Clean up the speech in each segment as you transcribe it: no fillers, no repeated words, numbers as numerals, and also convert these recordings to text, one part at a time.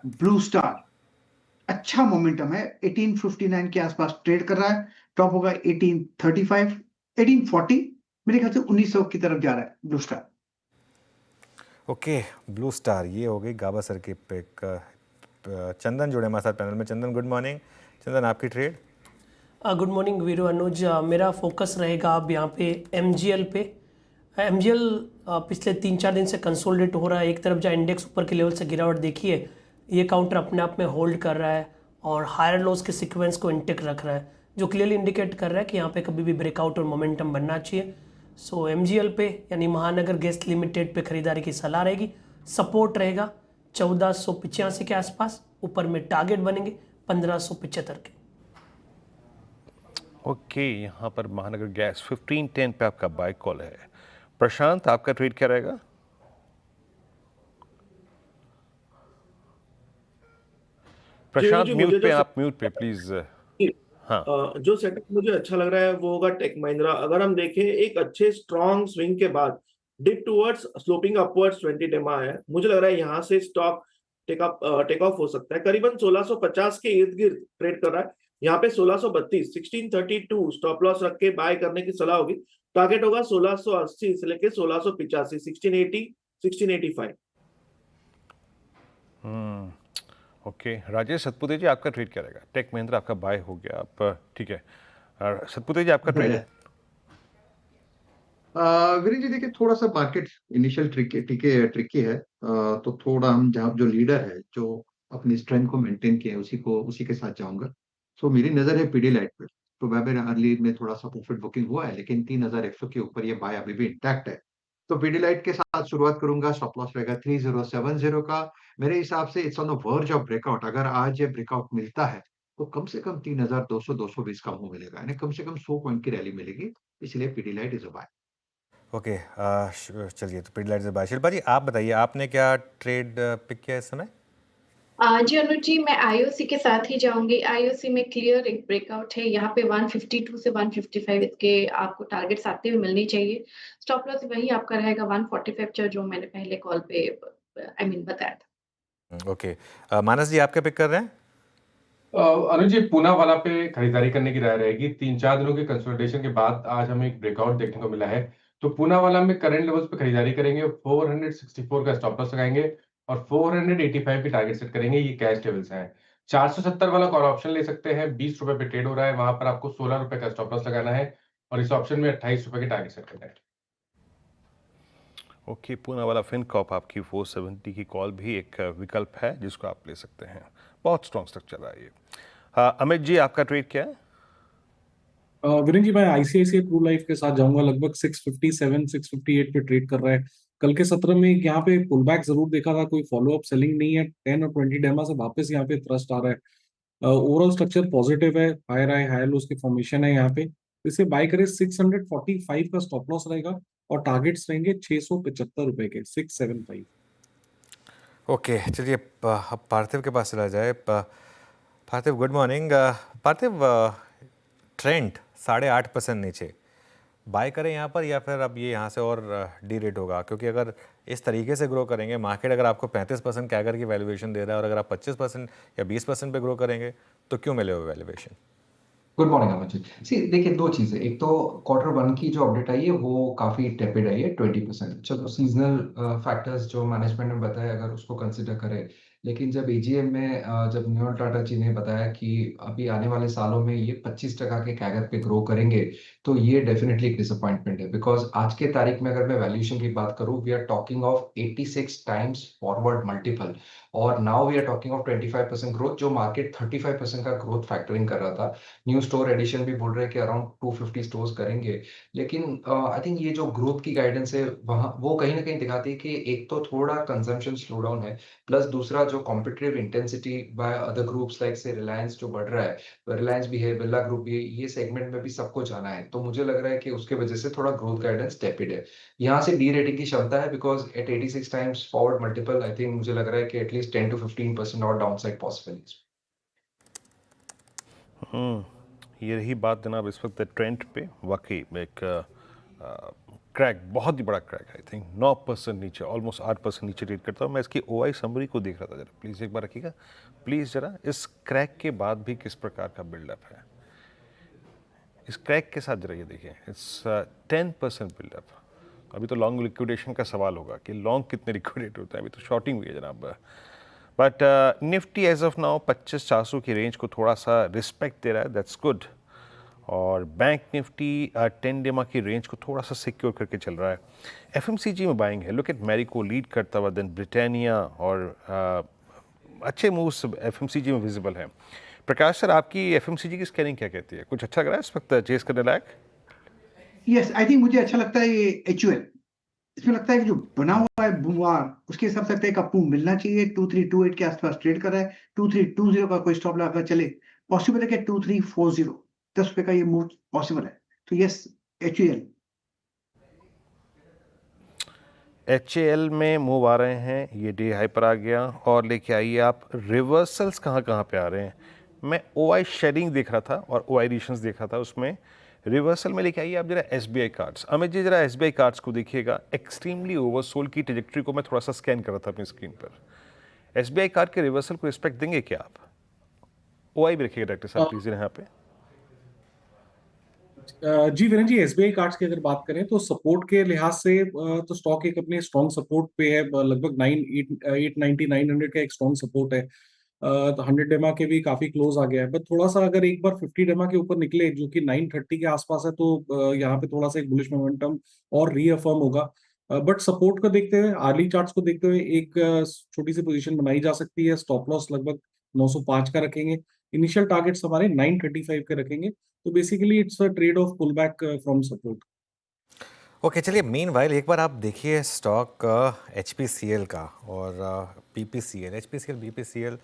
Blue star अच्छा momentum है, 1859 के आसपास ट्रेड कर रहा है, टॉप होगा 1835, 1840, मेरे ख्याल से 1900 की तरफ जा रहा है blue star. Okay, blue star ये हो गई गाबा सर की पिक। चंदन जुड़े हमारे साथ पैनल में। चंदन गुड मॉर्निंग। चंदन आपकी trade? Good morning Veeru Anuj. मेरा फोकस रहेगा अब यहाँ पे MGL पे। MGL पिछले 3-4 दिन से कंसोलिडेट हो रहा है। एक तरफ जहाँ इंडेक्स ऊपर के लेवल से गिरावट देखिए, ये काउंटर अपने आप में होल्ड कर रहा है और हायर लोज के सीक्वेंस को इंटेक रख रहा है, जो क्लियरली इंडिकेट कर रहा है कि यहाँ पे कभी भी ब्रेकआउट और मोमेंटम बनना चाहिए। सो MGL पे यानी महानगर गैस लिमिटेड पे खरीदारी की सलाह रहेगी। सपोर्ट रहेगा 1485 के आसपास, ऊपर में टारगेट बनेंगे 1575 के। ओके, यहाँ पर महानगर गैस 1510 पे आपका बाय कॉल है। प्रशांत आपका ट्रेड क्या रहेगा? प्रशांत म्यूट पे, आप म्यूट पे प्लीज। हाँ, जो सेटअप मुझे अच्छा लग रहा है वो होगा टेक महिंद्रा। अगर हम देखें एक अच्छे स्ट्रॉन्ग स्विंग के बाद डिप टुवर्ड्स स्लोपिंग अपवर्ड्स 20 डेमा है, मुझे लग रहा है यहाँ से स्टॉक टेक ऑफ हो सकता है। करीबन 1650 के इर्द गिर्द ट्रेड कर रहा है। यहाँ पे 1632 1632 स्टॉप लॉस रख के बाय करने की सलाह होगी। टारगेट होगा 1680 से लेके 1685, 1680 1685। ओके। राजेश सतपुते जी आपका ट्रेड क्या रहेगा? टेक महिंद्रा आपका बाय हो गया, आप ठीक है। सतपुते जी आपका ट्रेड है? वीरेंद्र जी देखिए, थोड़ा सा मार्केट इनिशियल ट्रिकी है, तो थोड़ा हम जहाँ जो लीडर है जो अपनी स्ट्रेंथ को मेंटेन किए उसी के साथ जाऊंगा। सो मेरी नजर है पीडीलाइट पे। तो वेबर अर्ली में थोड़ा सा प्रॉफिट बुकिंग हुआ है, लेकिन 3100 के ऊपर ये बाय अभी भी इंटैक्ट है। तो पीडीलाइट के साथ शुरुआत करूंगा। स्टॉप लॉस रहेगा 3070 का। मेरे हिसाब से it's on the verge of breakout. अगर आज ये ब्रेकआउट मिलता है तो कम से कम 3200 220 का मुंह मिलेगा, यानी कम से कम 100 पॉइंट की रैली मिलेगी। इसलिए Pidilite is a buy. Okay, चलिए तो पीडीलाइट से बाय। शिल्पा जी आप बताइए, आपने क्या ट्रेड पिक किया इस समय? जी अनुज जी, मैं आईओसी के साथ ही जाऊंगी। आईओसी में क्लियर एक ब्रेकआउट है, यहाँ पे 152 से 155 के आपको टारगेट्स आते हुए मिलनी चाहिए। स्टॉप लॉस वही आपका रहेगा 145 जो मैंने पहले कॉल पे बताया था। ओके, मानस जी आप क्या पिक कर रहे हैं? अनुज जी, पूना वाला पे खरीदारी करने की राय रहेगी। 3-4 दिनों के कंसोलिडेशन के बाद आज हमें एक ब्रेकआउट देखने को मिला है, तो पूना वाला में करंट लेवल्स पे खरीदारी करेंगे। 464 का स्टॉप लॉस लगाएंगे और 485 की टारगेट सेट करेंगे। ये कैश लेवल्स हैं। 470 वाला कॉल ऑप्शन ले सकते हैं, 20 रुपए पे ट्रेड हो रहा है, वहां पर आपको 16 रुपए का स्टॉप लॉस लगाना है और इस ऑप्शन में 28 रुपए की टारगेट सेट करना है। ओके, पूना वाला फिनकॉर्प आपकी 470 की कॉल भी एक विकल्प है जिसको आप ले सकते हैं। बहुत स्ट्रॉन्ग स्ट्रक्चर रहा है ये। अमित जी आपका ट्रेड क्या है? वीरेंद्र जी, मैं आईसीआईसीआई प्रू लाइफ के साथ जाऊंगा। लगभग 657 658 पे ट्रेड कर रहा है। कल के सत्र में यहाँ पे पुल बैक जरूर देखा था, कोई फॉलो अप सेलिंग नहीं है। 10 और 20 डेमा से वापस यहाँ पे थ्रस्ट आ रहा है। ओवरऑल स्ट्रक्चर पॉजिटिव है, हायर हाई हायर लो उसकी फॉर्मेशन है यहाँ पे। इसे बाय करे 645 का स्टॉप लॉस रहेगा और टारगेट्स रहेंगे 675 रुपए के, 675। ओके, चलिए अब पार्थिव के पास चला जाए। पार्थिव गुड मॉर्निंग। पार्थिव, ट्रेंड 8.5% नीचे, बाय करें यहाँ पर या फिर अब ये यहाँ से और डी रेट होगा? क्योंकि अगर इस तरीके से ग्रो करेंगे, मार्केट अगर आपको 35% कैगर की वैल्यूएशन दे रहा है और अगर आप 25% या 20% पे ग्रो करेंगे तो क्यों मिले हुए valuation? Good morning Amit ji. सी देखिए, दो चीजें। एक तो क्वार्टर वन की जो अपडेट आई है वो काफी टेपिड आई है, 20%। चलो सीजनल फैक्टर्स जो मैनेजमेंट ने बताया अगर उसको कंसिडर करें, लेकिन जब एजीएम में जब न्यूअल टाटा जी ने बताया कि अभी आने वाले सालों में ये 25% के कैगर पे ग्रो करेंगे, तो ये डेफिनेटली एक डिसअपॉइंटमेंट है। बिकॉज आज के तारीख में अगर मैं वैल्यूएशन की बात करूं, we are talking of 86 times forward multiple, और now we are talking of 25% growth, जो मार्केट 35% का ग्रोथ फैक्टरिंग कर रहा था। न्यू स्टोर एडिशन भी बोल रहे हैं कि अराउंड 250 स्टोर्स करेंगे। लेकिन आई थिंक ये जो ग्रोथ की गाइडेंस है वहाँ वो कहीं ना कहीं दिखाती है कि एक तो थोड़ा कंजम्पशन स्लो डाउन है, प्लस दूसरा जो competitive intensity by other groups like से रिलायंस जो बढ़ रहा है, रिलायंस भी है, बिरला ग्रुप भी है, ये सेगमेंट में भी सबको जाना है। तो मुझे लग रहा है कि उसके वजह से थोड़ा ग्रोथ गाइडेंस टेपिड है। यहाँ से डी रेटिंग की क्षमता है, because at 86 times forward multiple, I think मुझे लग रहा है कि एटलीस्ट 10 to 15% और डाउन साइड पॉसिबल है। ये रही बात जनाब इस वक्त ट्रेंड पे। वाकई एक क्रैक, बहुत ही बड़ा क्रैक, आई थिंक 9% नीचे, ऑलमोस्ट 8% नीचे ट्रेड करता हूँ। मैं इसकी ओआई समरी को देख रहा था, जरा प्लीज़ एक बार रखिएगा प्लीज़, जरा इस क्रैक के बाद भी किस प्रकार का बिल्डअप है, इस क्रैक के साथ जरा ये देखिए, इट्स 10% बिल्डअप। अभी तो लॉन्ग लिक्विडेशन का सवाल होगा कि लॉन्ग कितने लिक्विडेट होते हैं, अभी तो शॉर्टिंग हुई है जनाब। But Nifty as of now 25,400 की रेंज को थोड़ा सा रिस्पेक्ट दे रहा है, दैट्स गुड। और बैंक निफ्टी 10 डेमा की रेंज को थोड़ा सा सिक्योर करके चल रहा है। एफएमसीजी में बाइंग है, लुक एट मैरिको लीड करता हुआ, देन ब्रिटानिया, और अच्छे मूव्स एफएमसीजी में विजिबल हैं। प्रकाश सर, आपकी एफएमसीजी की स्कैनिंग क्या कहती है? कुछ अच्छा लग रहा है इस वक्त चेस करने लायक? यस, आई थिंक मुझे अच्छा लगता है ये एचयूएल। इसमें लगता है कि जो बना हुआ है बुमवार, उसके हिसाब से लगता है कि आपको मिलना चाहिए। 2328 के आसपास ट्रेड कर रहा है। 2320 का कोई स्टॉप लगा चले, पॉसिबल है कि 2340 ₹10 का ये मूव पॉसिबल है। तो यस, एचयूएल। एचएएल में मूव आ रहे हैं, ये डे हाई पर आ गया, और लेके आइए आप रिवर्सल्स कहाँ कहाँ पे आ रहे हैं। मैं ओआई शेडिंग देख रहा था और ओआई रिएक्शंस देख रहा था, उसमें रिवर्सल में लेके आइए आप जरा एसबीआई कार्ड्स। अमित जी जरा एसबीआई कार्ड्स को देखिएगा, एक्सट्रीमली ओवरसोल्ड की ट्रेजेक्टरी को मैं थोड़ा सा स्कैन कर रहा था अपनी स्क्रीन पर। एसबीआई कार्ड के रिवर्सल को रिस्पेक्ट देंगे क्या आप? ओआई भी रखिएगा डायरेक्टर साहब प्लीज यहाँ पे। जी वीरेन जी, एसबीआई कार्ड्स की अगर बात करें तो सपोर्ट के लिहाज से तो स्टॉक एक अपने स्ट्रॉन्ग सपोर्ट पे है। लगभग 890-900 का एक स्ट्रॉन्ग सपोर्ट है। तो 100 डेमा के भी काफी क्लोज आ गया है, बट थोड़ा सा अगर एक बार 50 डेमा के ऊपर निकले जो कि 930 के आसपास है, तो यहाँ पे थोड़ा सा एक बुलिश मोमेंटम और रीअफर्म होगा। बट सपोर्ट को देखते हुए, आर्ली चार्ट्स को देखते हुए एक छोटी सी पोजीशन बनाई जा सकती है। स्टॉप लॉस लगभग 905 का रखेंगे। इनिशियल टारगेट्स हमारे 935 के रखेंगे। तो basically it's a trade off pull back from support. Okay चलिए, मीनवाइल एक बार आप देखिए स्टॉक HPCL का और BPCL, HPCL BPCL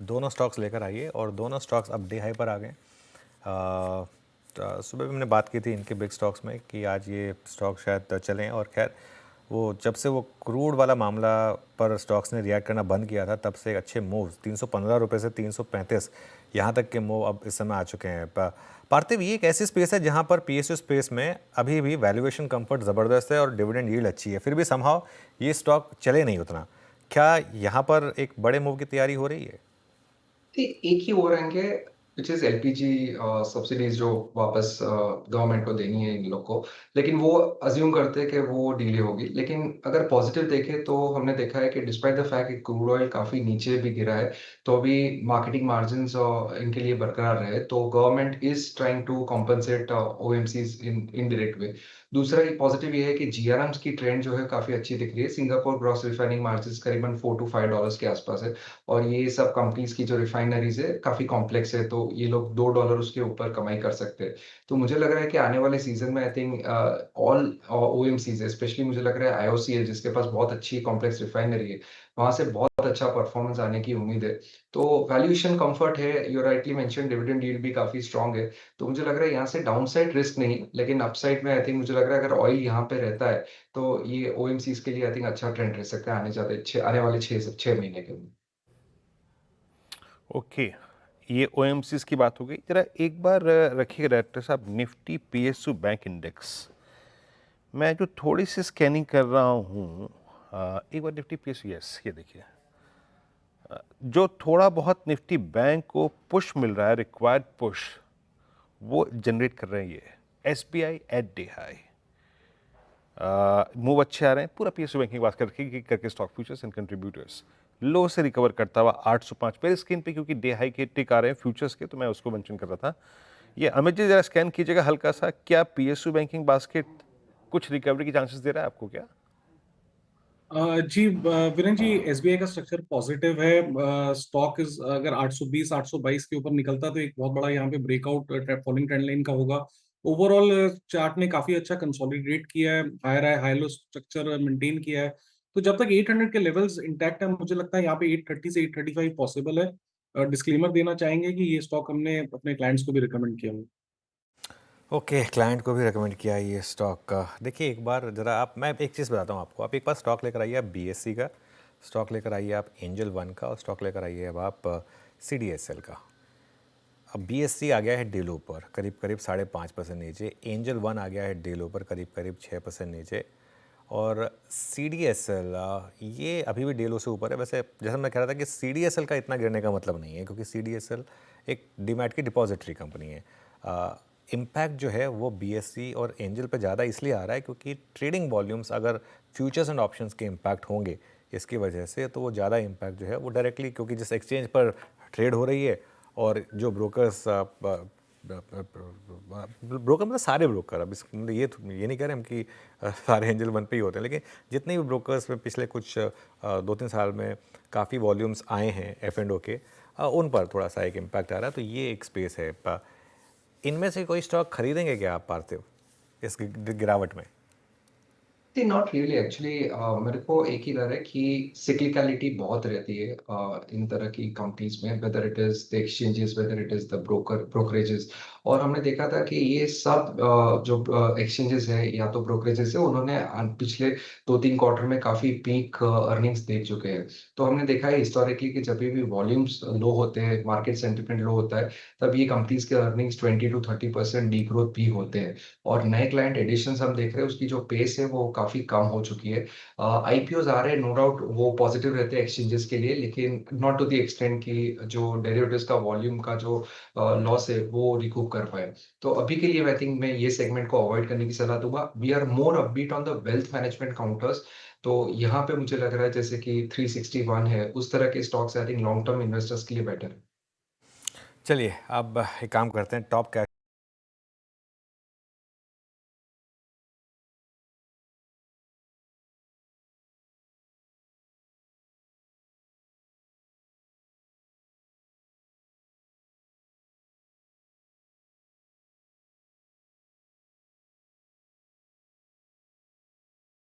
दोनों स्टॉक्स लेकर आइए, और दोनों स्टॉक्स अब डे हाई पर आ गए। सुबह भी हमने बात की थी इनके बिग स्टॉक्स में कि आज ये स्टॉक शायद चलें, और खैर वो जब से वो क्रूड वाला मामला पर स्टॉक्स ने रिएक्ट करना बंद किया था, तब से एक अच्छे मूव 315 रुपये से 335 यहाँ तक के मूव अब इस समय आ चुके हैं। पार्थिव, ये एक ऐसी स्पेस है जहाँ पर PSU स्पेस में अभी भी वैल्यूएशन कंफर्ट ज़बरदस्त है और डिविडेंड यील्ड अच्छी है, फिर भी समहाउ ये स्टॉक चले नहीं उतना। क्या यहाँ पर एक बड़े मूव की तैयारी हो रही है? एक ही हो रहेंगे, विच इज एलपीजी सब्सिडीज जो वापस गवर्नमेंट को देनी है इन लोग को। लेकिन वो अज्यूम करते हैं कि वो डिले होगी। लेकिन अगर पॉजिटिव देखें तो हमने देखा है कि डिस्पाइट द फैक्ट कि क्रूड ऑयल काफी नीचे भी गिरा है, तो अभी मार्केटिंग मार्जिन्स इनके लिए बरकरार रहे, तो government is trying to compensate OMCs in indirect way. दूसरा एक पॉजिटिव ये है कि जीआरएम्स की ट्रेंड जो है काफी अच्छी दिख रही है। सिंगापुर ग्रॉस रिफाइनिंग मार्जिन्स करीबन $4 to $5 के आसपास है, और ये सब कंपनीज की जो रिफाइनरीज है काफी कॉम्प्लेक्स है, तो ये लोग $2 उसके ऊपर कमाई कर सकते हैं। तो मुझे लग रहा है कि आने वाले सीजन में I think all OMCs, specially मुझे लग रहा है आईओसीएल जिसके पास बहुत अच्छी कॉम्प्लेक्स रिफाइनरी है, वहां से बहुत अच्छा परफॉर्मेंस आने की उम्मीद है। तो वैल्यूएशन कंफर्ट है, you rightly mention, dividend yield भी काफी स्ट्रांग है। तो मुझे लग रहा है यहाँ से डाउनसाइड रिस्क नहीं, लेकिन अपसाइड में आई थिंक मुझे लग रहा है अगर ऑयल यहाँ पे रहता है तो ये ओएमसीज के लिए आई थिंक अच्छा ट्रेंड रह सकता है आने वाले 6 महीने के लिए। ओके, ये ओएमसीज की बात हो गई। जरा एक बार रखिएगा डायरेक्टर साहब निफ्टी PSU बैंक इंडेक्स। मैं जो थोड़ी सी स्कैनिंग कर रहा हूँ, एक बार निफ्टी PSU, यस ये देखिए, जो थोड़ा बहुत निफ्टी बैंक को पुश मिल रहा है, रिक्वायर्ड पुश, वो जनरेट कर रहे हैं ये SBI at day high. Move अच्छे आ रहे हैं। पूरा PSU बैंक की बात करके स्टॉक फ्यूचर्स एंड कंट्रीब्यूटर्स लो से रिकवर करता हुआ 805 मेरे स्क्रीन पे, क्योंकि डे हाई के टिक आ रहे हैं फ्यूचर्स के, तो मैं उसको मेंशन कर रहा था। ये अमित जी जरा स्कैन कीजिएगा हल्का सा, क्या PSU बैंकिंग बास्केट कुछ रिकवरी की चांसेस दे रहा है आपको क्या? जी वीरेन जी, एसबीआई का स्ट्रक्चर पॉजिटिव है। स्टॉक इज अगर 820 822 के ऊपर निकलता तो एक बहुत बड़ा यहाँ पे ब्रेकआउट फॉलिंग ट्रेंड लाइन का होगा। ओवरऑल चार्ट ने काफी अच्छा कंसोलिडेट किया है, हाई लो स्ट्रक्चर मेंटेन किया है। तो जब तक 800 के लेवल्स इंटैक्ट है, मुझे लगता है यहाँ पे 830 से 835 पॉसिबल है। डिस्क्लेमर देना चाहेंगे कि ये स्टॉक हमने अपने क्लाइंट्स को भी रिकमेंड किया है। ओके, क्लाइंट को भी रेकमेंड किया ये स्टॉक का। देखिए एक बार ज़रा आप, मैं एक चीज़ बताता हूँ आपको, आप एक बार स्टॉक लेकर आइए आप BSC का, स्टॉक लेकर आइए आप एंजल वन का, और स्टॉक लेकर आइए अब आप CDSL का। अब BSC आ गया है डे लो पर करीब करीब 5.5% नीचे, एंजल वन आ गया है डे लो पर करीब करीब 6% नीचे, और CDSL ये अभी भी डे लो से ऊपर है। वैसे जैसा मैं कह रहा था कि CDSL का इतना गिरने का मतलब नहीं है, क्योंकि CDSL एक डीमैट की डिपॉजिटरी कंपनी है। इम्पैक्ट जो है वो BSC और एंजल पे ज़्यादा इसलिए आ रहा है क्योंकि ट्रेडिंग वॉल्यूम्स अगर फ्यूचर्स एंड ऑप्शंस के इम्पैक्ट होंगे इसकी वजह से, तो वो ज़्यादा इम्पैक्ट जो है वो डायरेक्टली, क्योंकि जिस एक्सचेंज पर ट्रेड हो रही है और जो ब्रोकर्स ब्रोकर मतलब सारे ब्रोकर, अब इस मतलब ये नहीं कह रहे हम कि सारे एंजल वन पे ही होते हैं, लेकिन जितने भी ब्रोकर्स में पिछले कुछ 2-3 साल में काफ़ी वॉल्यूम्स आए हैं F&O के, उन पर थोड़ा सा एक इम्पैक्ट आ रहा है। तो ये एक स्पेस है। इनमें से कोई स्टॉक खरीदेंगे क्या आप पार्थिव इस गिरावट में? नॉट रियली एक्चुअली, मेरे को एक ही डर है कि सिक्लिकलिटी बहुत रहती है इन तरह की कंपनीज में, whether it is the exchanges, whether it is the brokerages. और हमने देखा था कि ये सब जो एक्सचेंजेस है या तो ब्रोकरेजेस है, उन्होंने पिछले 2-3 क्वार्टर में काफी पीक अर्निंग्स देख चुके हैं। तो हमने देखा है हिस्टोरिकली कि जब भी वॉल्यूम्स लो होते हैं, मार्केट सेंटिमेंट लो होता है, तब ये कंपनीज के अर्निंग्स 20-30% डी ग्रोथ भी होते हैं। और नए क्लाइंट एडिशंस हम देख रहे हैं, उसकी जो पेस है वो काफी कम हो चुकी है। आईपीओज आ रहे हैं, नो डाउट वो पॉजिटिव रहते हैं एक्सचेंजेस के लिए, लेकिन नॉट टू द एक्सटेंट कि जो डेरिवेटिव्स का वॉल्यूम का जो लॉस है वो रिकूप कर पाए। तो अभी के लिए आई थिंक मैं ये सेगमेंट को अवॉइड करने की सलाह दूंगा। We are more upbeat on the wealth management counters. तो यहाँ पे मुझे लग रहा है जैसे कि 361 है, उस तरह के stocks I think long term investors के लिए बेटर है। चलिए अब एक काम करते हैं, टॉप कैश